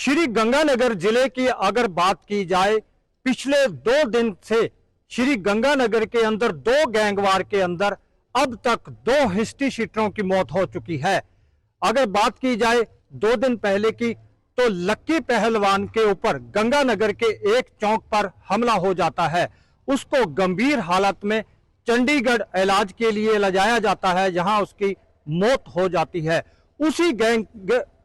श्री गंगानगर जिले की अगर बात की जाए, पिछले 2 दिन से श्री गंगानगर के अंदर 2 गैंगवार के अंदर अब तक 2 हिस्ट्री शीटरों की मौत हो चुकी है। अगर बात की जाए 2 दिन पहले की, तो लक्की पहलवान के ऊपर गंगानगर के एक चौक पर हमला हो जाता है। उसको गंभीर हालत में चंडीगढ़ इलाज के लिए ले जाया जाता है, जहां उसकी मौत हो जाती है।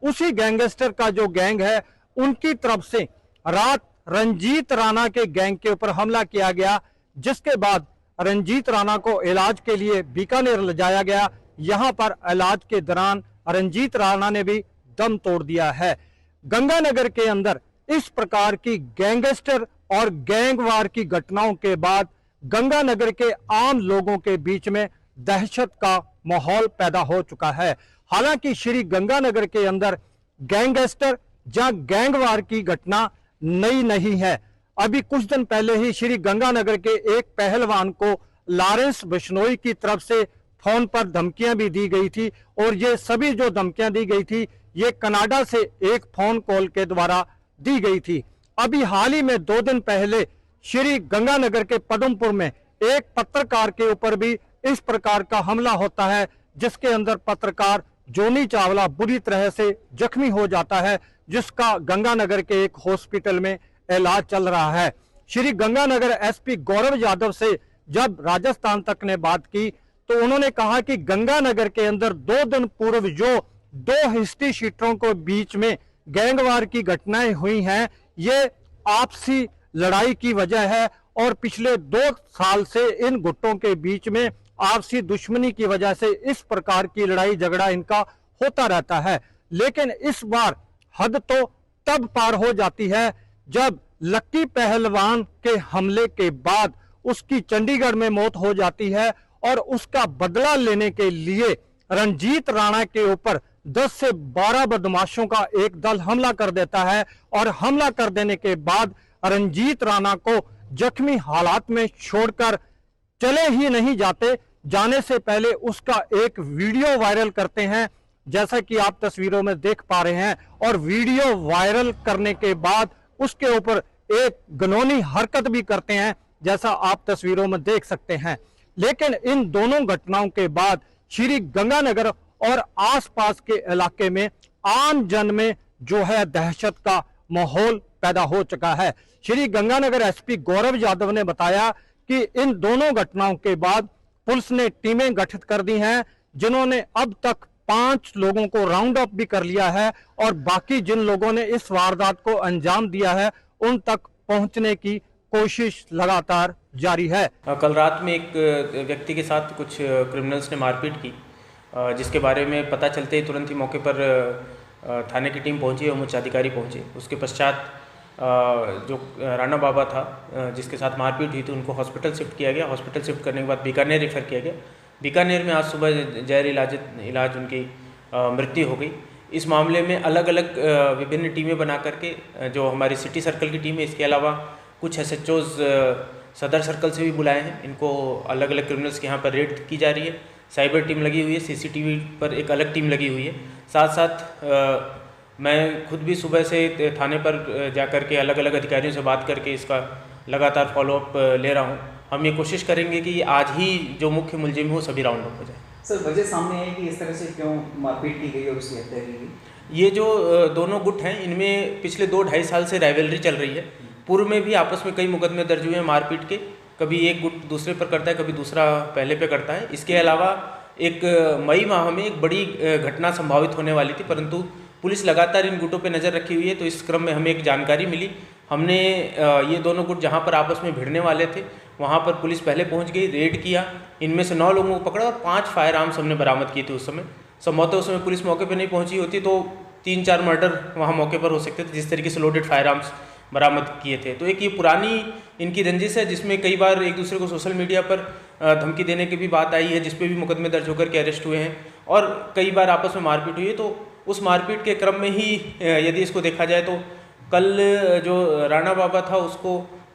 उसी गैंगस्टर का जो गैंग है, उनकी तरफ से रात रंजीत राणा के गैंग के ऊपर हमला किया गया, जिसके बाद रंजीत राणा को इलाज के लिए बीकानेर ले जाया गया। यहां पर इलाज के दौरान रंजीत राणा ने भी दम तोड़ दिया है। गंगानगर के अंदर इस प्रकार की गैंगस्टर और गैंगवार की घटनाओं के बाद गंगानगर के आम लोगों के बीच में दहशत का माहौल पैदा हो चुका है। हालांकि श्री गंगानगर के अंदर गैंगस्टर या गैंगवार की घटना नई नहीं है। अभी कुछ दिन पहले ही श्री गंगानगर के एक पहलवान को लॉरेंस बिश्नोई की तरफ से फोन पर धमकियां भी दी गई थी, और ये सभी जो धमकियां दी गई थी, ये कनाडा से एक फोन कॉल के द्वारा दी गई थी। अभी हाल ही में 2 दिन पहले श्री गंगानगर के पदमपुर में एक पत्रकार के ऊपर भी इस प्रकार का हमला होता है, जिसके अंदर पत्रकार जोनी चावला बुरी तरह से जख्मी हो जाता है, जिसका गंगानगर के एक हॉस्पिटल में इलाज चल रहा है। श्री गंगानगर एसपी गौरव यादव से जब राजस्थान तक ने बात की, तो उन्होंने कहा कि गंगानगर के अंदर 2 दिन पूर्व जो 2 हिस्ट्री शीटरों के बीच में गैंगवार की घटनाएं हुई हैं, ये आपसी लड़ाई की वजह है, और पिछले 2 साल से इन गुटों के बीच में आपसी दुश्मनी की वजह से इस प्रकार की लड़ाई झगड़ा इनका होता रहता है। लेकिन इस बार हद तो तब पार हो जाती है जब लक्की पहलवान के हमले के बाद उसकी चंडीगढ़ में मौत हो जाती है, और उसका बदला लेने के लिए रंजीत राणा के ऊपर 10 से 12 बदमाशों का एक दल हमला कर देता है, और हमला कर देने के बाद रंजीत राणा को जख्मी हालात में छोड़कर चले ही नहीं जाते। जाने से पहले उसका एक वीडियो वायरल करते हैं, जैसा कि आप तस्वीरों में देख पा रहे हैं, और वीडियो वायरल करने के बाद उसके ऊपर एक घिनौनी हरकत भी करते हैं, जैसा आप तस्वीरों में देख सकते हैं। लेकिन इन दोनों घटनाओं के बाद श्री गंगानगर और आसपास के इलाके में आम जन में जो है दहशत का माहौल पैदा हो चुका है। श्री गंगानगर एसपी गौरव यादव ने बताया कि इन दोनों घटनाओं के बाद पुलिस ने टीमें गठित कर दी हैं, जिन्होंने अब तक 5 लोगों को राउंड अप भी कर लिया है, और बाकी जिन लोगों ने इस वारदात को अंजाम दिया है, उन तक पहुंचने की कोशिश लगातार जारी है। कल रात में एक व्यक्ति के साथ कुछ क्रिमिनल्स ने मारपीट की, जिसके बारे में पता चलते ही तुरंत ही मौके पर थाने की टीम पहुंची और उच्च अधिकारी पहुंचे। उसके पश्चात जो राणा बाबा था जिसके साथ मारपीट हुई थी, उनको हॉस्पिटल शिफ्ट किया गया। हॉस्पिटल शिफ्ट करने के बाद बीकानेर रेफर किया गया। बीकानेर में आज सुबह जहर इलाज उनकी मृत्यु हो गई। इस मामले में अलग अलग विभिन्न टीमें बना करके, जो हमारी सिटी सर्कल की टीम है, इसके अलावा कुछ SHOs सदर सर्कल से भी बुलाए हैं। इनको अलग अलग क्रिमिनल्स के यहाँ पर रेड की जा रही है। साइबर टीम लगी हुई है, CCTV पर एक अलग टीम लगी हुई है। साथ साथ मैं खुद भी सुबह से थाने पर जाकर के अलग अलग अधिकारियों से बात करके इसका लगातार फॉलोअप ले रहा हूँ। हम ये कोशिश करेंगे कि आज ही जो मुख्य मुलजिम हो सभी राउंड अप हो जाए। सर, वजह सामने है कि इस तरह से क्यों मारपीट की गई और उसकी हत्या की गई? ये जो दोनों गुट हैं, इनमें पिछले 2-2.5 साल से राइवलरी चल रही है। पूर्व में भी आपस में कई मुकदमे दर्ज हुए हैं मारपीट के। कभी एक गुट दूसरे पर करता है, कभी दूसरा पहले पे करता है। इसके अलावा एक मई माह में एक बड़ी घटना संभावित होने वाली थी, परंतु पुलिस लगातार इन गुटों पे नज़र रखी हुई है। तो इस क्रम में हमें एक जानकारी मिली। हमने ये दोनों गुट जहाँ पर आपस में भिड़ने वाले थे, वहाँ पर पुलिस पहले पहुँच गई, रेड किया। इनमें से 9 लोगों को पकड़ा और 5 फायर आर्म्स हमने बरामद किए थे। उस समय संभवतः उस समय पुलिस मौके पर नहीं पहुँची होती तो 3-4 मर्डर वहाँ मौके पर हो सकते थे, जिस तरीके से लोडेड फायर आर्म्स बरामद किए थे। तो एक ये पुरानी इनकी रंजिश है, जिसमें कई बार एक दूसरे को सोशल मीडिया पर धमकी देने की भी बात आई है, जिसपे भी मुकदमे दर्ज होकर के अरेस्ट हुए हैं, और कई बार आपस में मारपीट हुई है। तो उस मारपीट के क्रम में ही यदि इसको देखा जाए तो कल जो राणा बाबा था,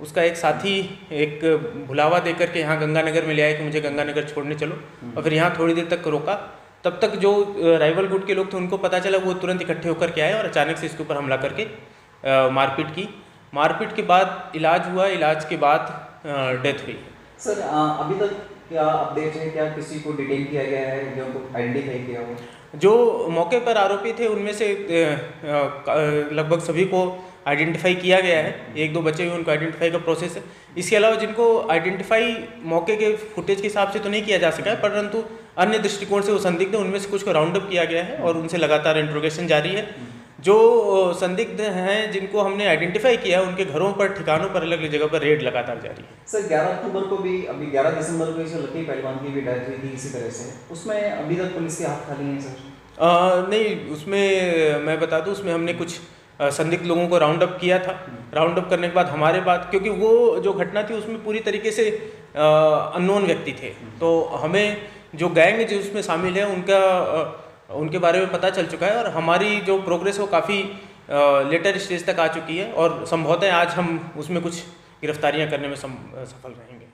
उसका एक साथी एक भुलावा देकर के यहाँ गंगानगर में ले आया कि मुझे गंगानगर छोड़ने चलो, और फिर यहाँ थोड़ी देर तक रोका। तब तक जो राइवल गुट के लोग थे उनको पता चला, वो तुरंत इकट्ठे होकर के आए और अचानक से इसके ऊपर हमला करके मारपीट के बाद इलाज हुआ, इलाज के बाद डेथ हुई। सर अभी तक क्या अपडेट है, क्या किसी को डिटेन किया गया है जो आइडेंटिफाई किया हो? जो मौके पर आरोपी थे उनमें से लगभग सभी को आइडेंटिफाई किया गया है, एक दो बचे हुए उनको आइडेंटिफाई का प्रोसेस है। इसके अलावा जिनको आइडेंटिफाई मौके के फुटेज के हिसाब से तो नहीं किया जा सका है, परंतु अन्य दृष्टिकोण से वो संदिग्ध है, उनमें से कुछ को राउंड अप किया गया है और उनसे लगातार इंट्रोगेशन जारी है। जो संदिग्ध हैं जिनको हमने आइडेंटिफाई किया है उनके घरों पर, ठिकानों पर, अलग अलग जगह पर रेड लगातार जारी है। सर 11 अक्टूबर को भी, अभी 11 दिसंबर को जो लकी पहलवान की भी डेथ हुई थी इसी तरह से, उसमें अभी तक पुलिस के हाथ खाली हैं सर? नहीं, उसमें मैं बता दूं, उसमें हमने कुछ संदिग्ध लोगों को राउंड अप किया था। राउंड अप करने के बाद हमारे पास, क्योंकि वो जो घटना थी उसमें पूरी तरीके से अननोन व्यक्ति थे, तो हमें जो गैंग जो उसमें शामिल है उनके बारे में पता चल चुका है और हमारी जो प्रोग्रेस है वो काफ़ी लेटर स्टेज तक आ चुकी है और संभवतः आज हम उसमें कुछ गिरफ्तारियां करने में सफल रहेंगे।